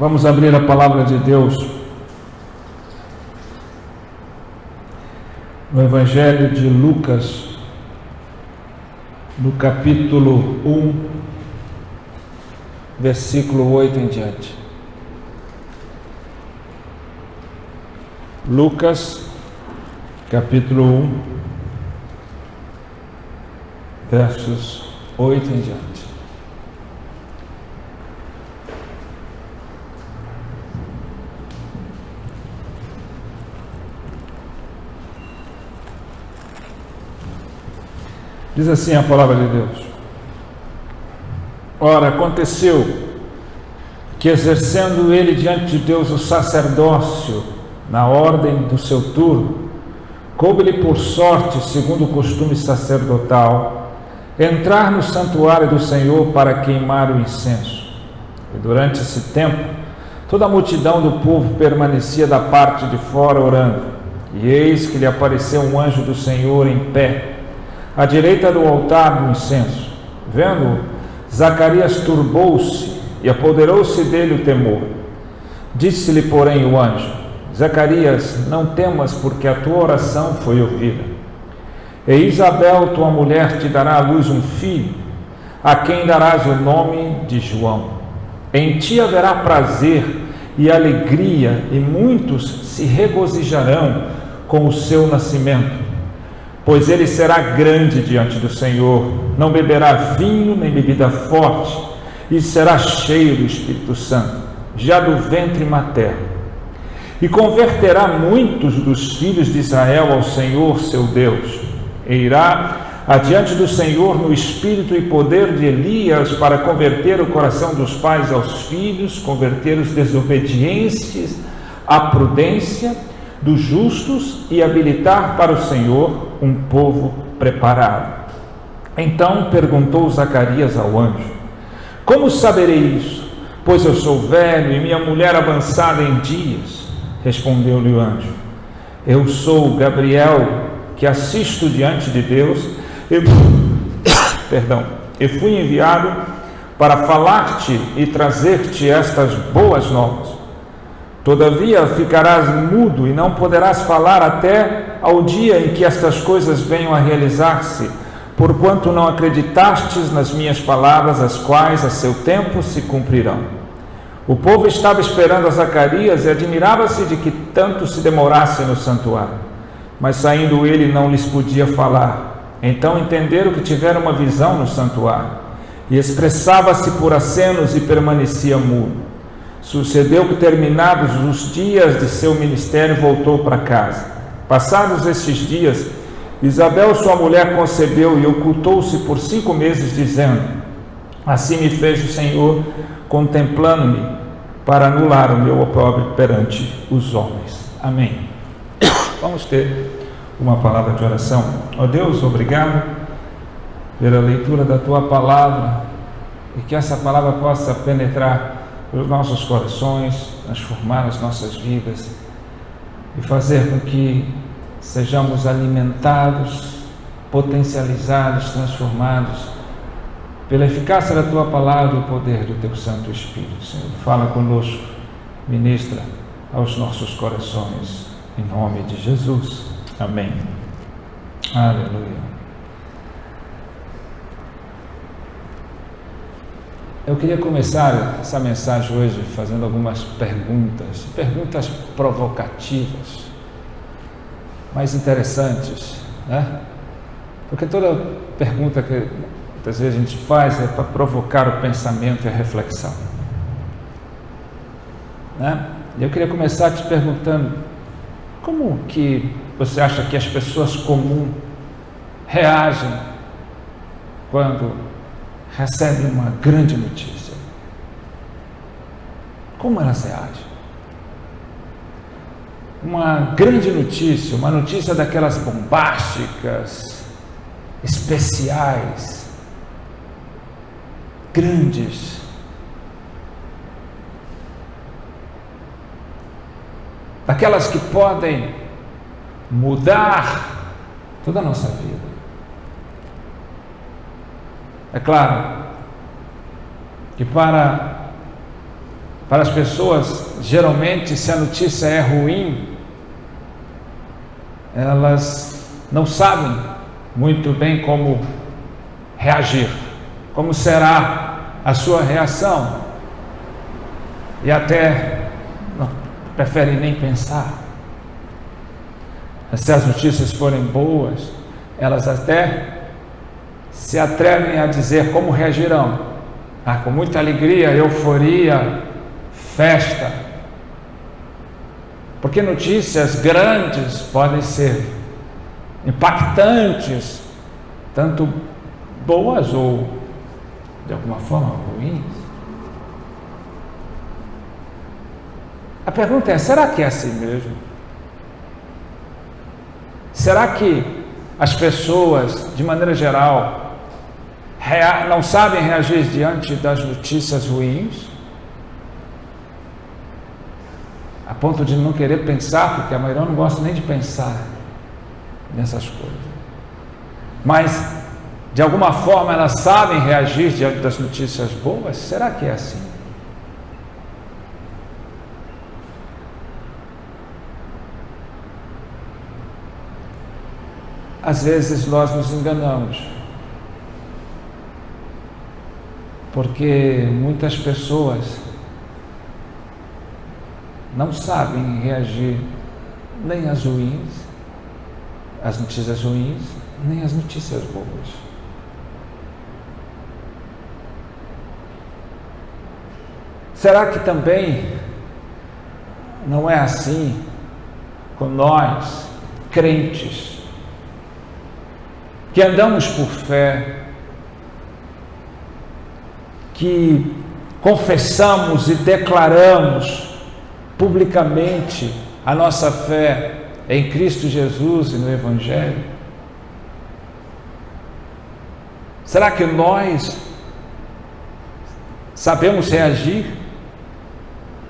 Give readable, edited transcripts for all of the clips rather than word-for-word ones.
Vamos abrir a palavra de Deus no Evangelho de Lucas, no capítulo 1, versículo 8 em diante. Lucas, capítulo 1, versos 8 em diante. Diz assim a palavra de Deus: Ora, aconteceu que, exercendo ele diante de Deus o sacerdócio na ordem do seu turno, coube-lhe por sorte, segundo o costume sacerdotal, entrar no santuário do Senhor para queimar o incenso. E durante esse tempo, toda a multidão do povo permanecia da parte de fora orando. E eis que lhe apareceu um anjo do Senhor em pé, à direita do altar do incenso. Vendo-o, Zacarias turbou-se e apoderou-se dele o temor. Disse-lhe, porém, o anjo: Zacarias, não temas, porque a tua oração foi ouvida. E Isabel, tua mulher, te dará à luz um filho, a quem darás o nome de João. Em ti haverá prazer e alegria, e muitos se regozijarão com o seu nascimento. Pois ele será grande diante do Senhor, não beberá vinho nem bebida forte, e será cheio do Espírito Santo, já do ventre materno. E converterá muitos dos filhos de Israel ao Senhor seu Deus, e irá adiante do Senhor no espírito e poder de Elias, para converter o coração dos pais aos filhos, converter os desobedientes à prudência dos justos e habilitar para o Senhor um povo preparado. Então perguntou Zacarias ao anjo: Como saberei isso? Pois eu sou velho e minha mulher avançada em dias. Respondeu-lhe o anjo: Eu sou Gabriel, que assisto diante de Deus, e fui enviado para falar-te e trazer-te estas boas novas. Todavia ficarás mudo e não poderás falar até ao dia em que estas coisas venham a realizar-se, porquanto não acreditastes nas minhas palavras, as quais a seu tempo se cumprirão. O povo estava esperando a Zacarias e admirava-se de que tanto se demorasse no santuário. Mas saindo ele não lhes podia falar. Então entenderam que tivera uma visão no santuário, e expressava-se por acenos e permanecia mudo. Sucedeu que, terminados os dias de seu ministério, voltou para casa. Passados estes dias, Isabel, sua mulher, concebeu e ocultou-se por 5 meses, dizendo: Assim me fez o Senhor, contemplando-me, para anular o meu opróbrio perante os homens. Amém. Vamos ter uma palavra de oração. Ó Deus, obrigado pela leitura da tua palavra, e que essa palavra possa penetrar os nossos corações, transformar as nossas vidas e fazer com que sejamos alimentados, potencializados, transformados pela eficácia da tua palavra e o poder do teu Santo Espírito. Senhor, fala conosco, ministra aos nossos corações, em nome de Jesus. Amém. Aleluia. Eu queria começar essa mensagem hoje fazendo algumas perguntas provocativas, mas interessantes, né? Porque toda pergunta que muitas vezes a gente faz é para provocar o pensamento e a reflexão, né? E eu queria começar te perguntando: como que você acha que as pessoas comuns reagem quando recebem uma grande notícia? Como elas reagem? Uma grande notícia, uma notícia daquelas bombásticas, especiais, grandes. Daquelas que podem mudar toda a nossa vida. É claro que para Para as pessoas, geralmente, se a notícia é ruim, elas não sabem muito bem como reagir, como será a sua reação, e até não preferem nem pensar. Se as notícias forem boas, elas até se atrevem a dizer como reagirão. Com muita alegria, euforia, festa. Porque notícias grandes podem ser impactantes, tanto boas ou de alguma forma ruins. A pergunta é: será que é assim mesmo? Será que as pessoas, de maneira geral, não sabem reagir diante das notícias ruins? A ponto de não querer pensar, porque a maioria não gosta nem de pensar nessas coisas. Mas, de alguma forma, elas sabem reagir diante das notícias boas? Será que é assim? Às vezes nós nos enganamos, porque muitas pessoas não sabem reagir nem às ruins, às notícias ruins, nem às notícias boas. Será que também não é assim com nós, crentes, que andamos por fé, que confessamos e declaramos publicamente a nossa fé em Cristo Jesus e no Evangelho? Será que nós sabemos reagir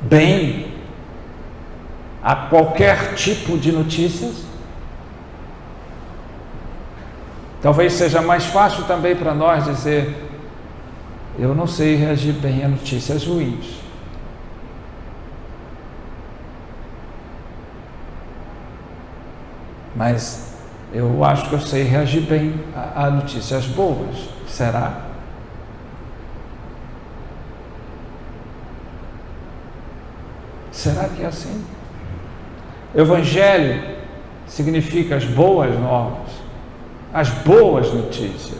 bem a qualquer tipo de notícias? Talvez seja mais fácil também para nós dizer: eu não sei reagir bem a notícias ruins. Mas eu acho que eu sei reagir bem a notícias boas. Será? Será que é assim? Evangelho significa as boas novas, as boas notícias,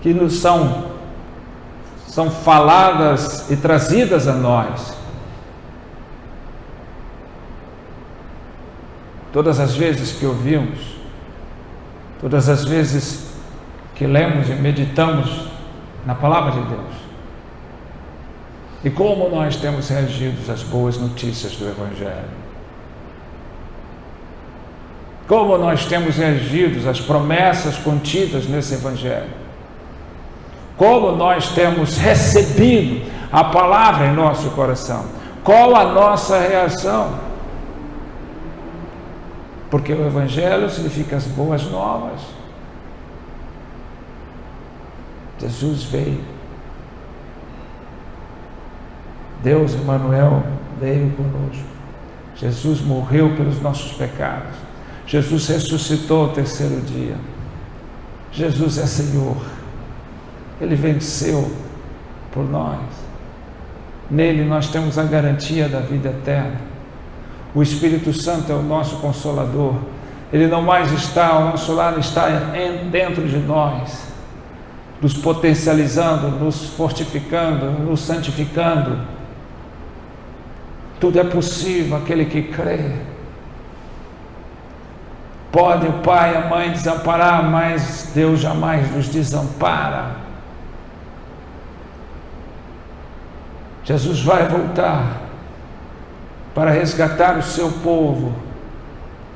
que nos são faladas e trazidas a nós. Todas as vezes que ouvimos, todas as vezes que lemos e meditamos na Palavra de Deus, e como nós temos reagido às boas notícias do Evangelho, como nós temos reagido às promessas contidas nesse Evangelho, como nós temos recebido a palavra em nosso coração, qual a nossa reação? Porque o Evangelho significa as boas novas. Jesus veio. Deus Emmanuel veio conosco. Jesus morreu pelos nossos pecados. Jesus ressuscitou ao terceiro dia. Jesus é Senhor. Ele venceu por nós. Nele nós temos a garantia da vida eterna. O Espírito Santo é o nosso Consolador. Ele não mais está ao nosso lado, está dentro de nós, nos potencializando, nos fortificando, nos santificando. Tudo é possível aquele que crê. Pode o pai e a mãe desamparar, mas Deus jamais nos desampara. Jesus vai voltar para resgatar o seu povo,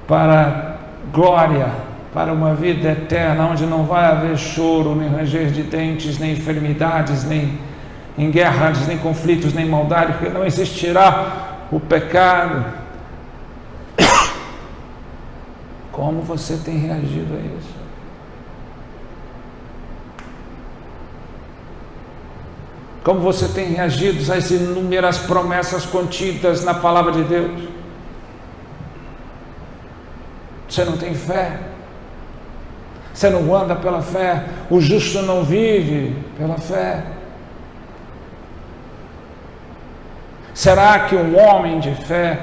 para glória, para uma vida eterna, onde não vai haver choro, nem ranger de dentes, nem enfermidades, nem em guerras, nem conflitos, nem maldade, porque não existirá o pecado. Como você tem reagido a isso? Como você tem reagido às inúmeras promessas contidas na palavra de Deus? Você não tem fé? Você não anda pela fé? O justo não vive pela fé? Será que um homem de fé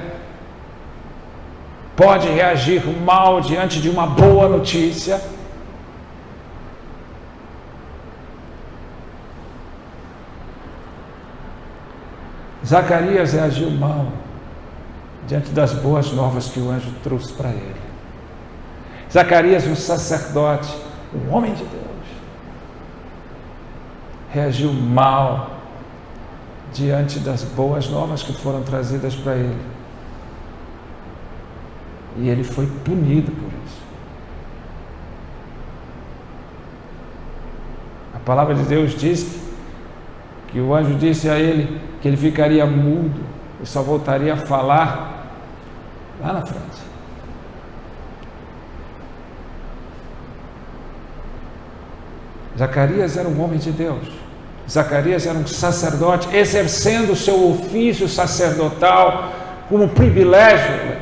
pode reagir mal diante de uma boa notícia? Zacarias reagiu mal diante das boas novas que o anjo trouxe para ele. Zacarias, um sacerdote, um homem de Deus, reagiu mal diante das boas novas que foram trazidas para ele. E ele foi punido por isso. A palavra de Deus diz que o anjo disse a ele que ele ficaria mudo e só voltaria a falar lá na frente. Zacarias era um homem de Deus. Zacarias era um sacerdote, exercendo o seu ofício sacerdotal como privilégio.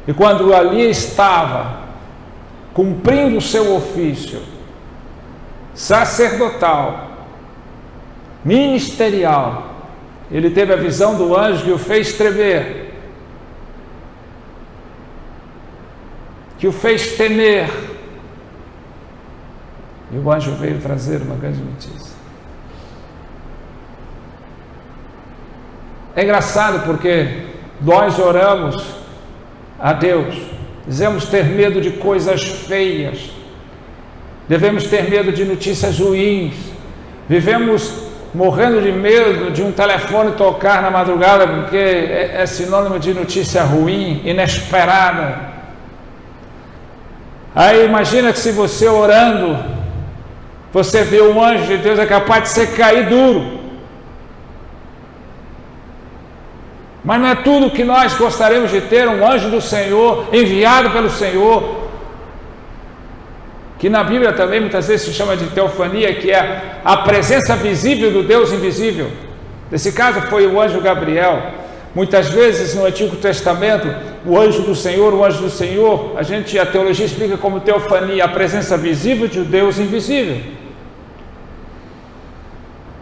E quando ali estava, cumprindo o seu ofício sacerdotal, ministerial, ele teve a visão do anjo que o fez tremer, que o fez temer. E o anjo veio trazer uma grande notícia. É engraçado porque nós oramos a Deus, dizemos ter medo de coisas feias, devemos ter medo de notícias ruins, vivemos morrendo de medo de um telefone tocar na madrugada, porque é sinônimo de notícia ruim, inesperada. Aí imagina que se você orando, você vê um anjo de Deus, é capaz de você cair duro. Mas não é tudo que nós gostaríamos de ter, um anjo do Senhor, enviado pelo Senhor, que na Bíblia também muitas vezes se chama de teofania, que é a presença visível do Deus invisível. Nesse caso foi o anjo Gabriel. Muitas vezes no Antigo Testamento, o anjo do Senhor, a teologia explica como teofania, a presença visível de Deus invisível.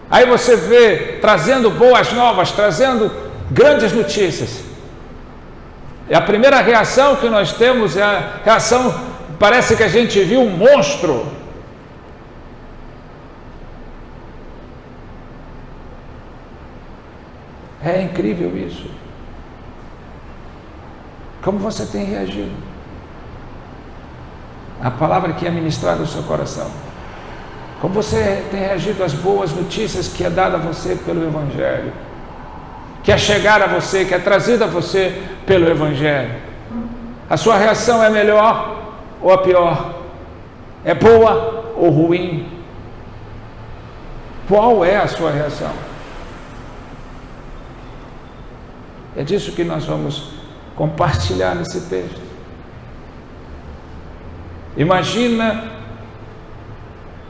Aí você vê trazendo boas novas, trazendo grandes notícias. E a primeira reação que nós temos é a reação, parece que a gente viu um monstro. É incrível isso. Como você tem reagido? A palavra que é ministrada no seu coração. Como você tem reagido às boas notícias que é dada a você pelo Evangelho, que é chegada a você, que é trazida a você pelo Evangelho? A sua reação é melhor ou a pior? É boa ou ruim? Qual é a sua reação? É disso que nós vamos compartilhar nesse texto. Imagina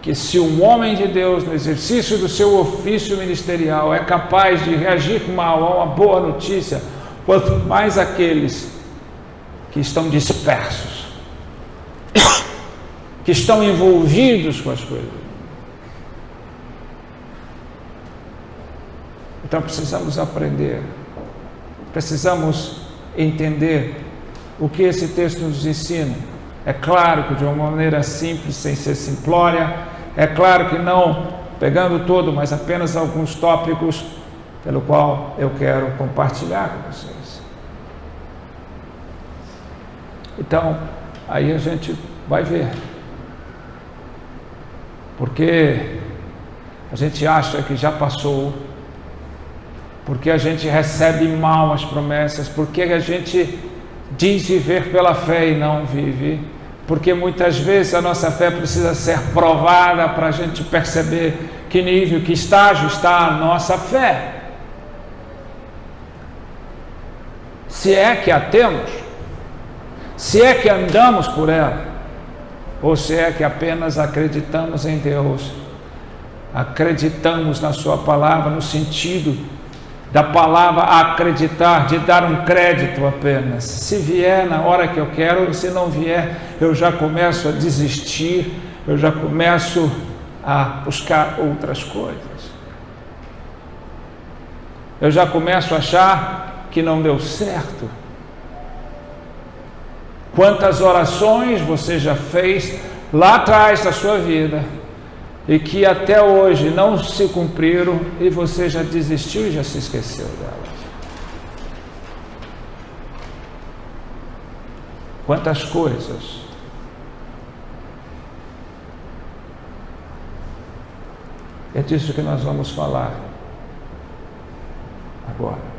que se um homem de Deus, no exercício do seu ofício ministerial, é capaz de reagir mal a uma boa notícia, quanto mais aqueles que estão dispersos, que estão envolvidos com as coisas. Então precisamos aprender, precisamos entender o que esse texto nos ensina. É claro que de uma maneira simples, sem ser simplória, é claro que não pegando todo, mas apenas alguns tópicos pelo qual eu quero compartilhar com vocês. Então, aí a gente vai ver. Porque a gente acha que já passou, porque a gente recebe mal as promessas, porque a gente diz viver pela fé e não vive, porque muitas vezes a nossa fé precisa ser provada para a gente perceber que nível, que estágio está a nossa fé. Se é que a temos, se é que andamos por ela, ou se é que apenas acreditamos em Deus acreditamos na sua palavra, no sentido da palavra acreditar, de dar um crédito apenas. Se vier na hora que eu quero, se não vier, eu já começo a desistir, eu já começo a buscar outras coisas. Eu já começo a achar que não deu certo. Quantas orações você já fez lá atrás da sua vida e que até hoje não se cumpriram e você já desistiu e já se esqueceu delas? Quantas coisas? É disso que nós vamos falar agora.